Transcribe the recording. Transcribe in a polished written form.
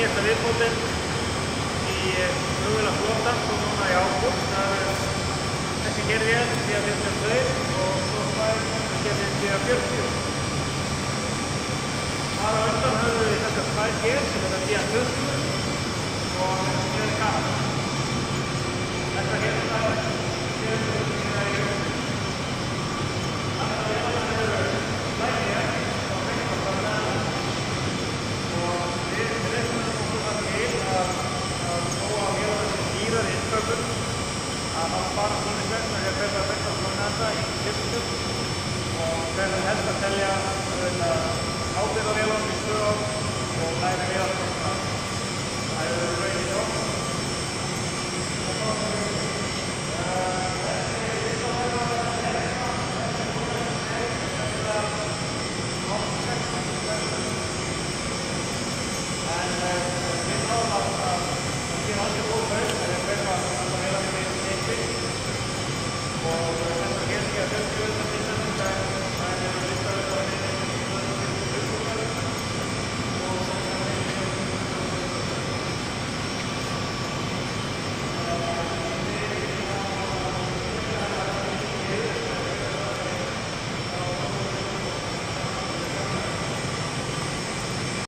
nýjasta viðbótin í flugvélaflotann kom núna í ágúst. Það er þessi gervél T-52 og svo tvær gervél T-40. Þar á undan höfum við þessar tvær gerð sem þetta T-20 og þessi gerð Kanada. Þetta gerð það er að það spara svona vegna því að hvernig að vekta svona þetta í kipstum og hvernig helst að telja ábyrgðarvélar í 2 ár og læri vélar það hefur verið raunin í okkur. Og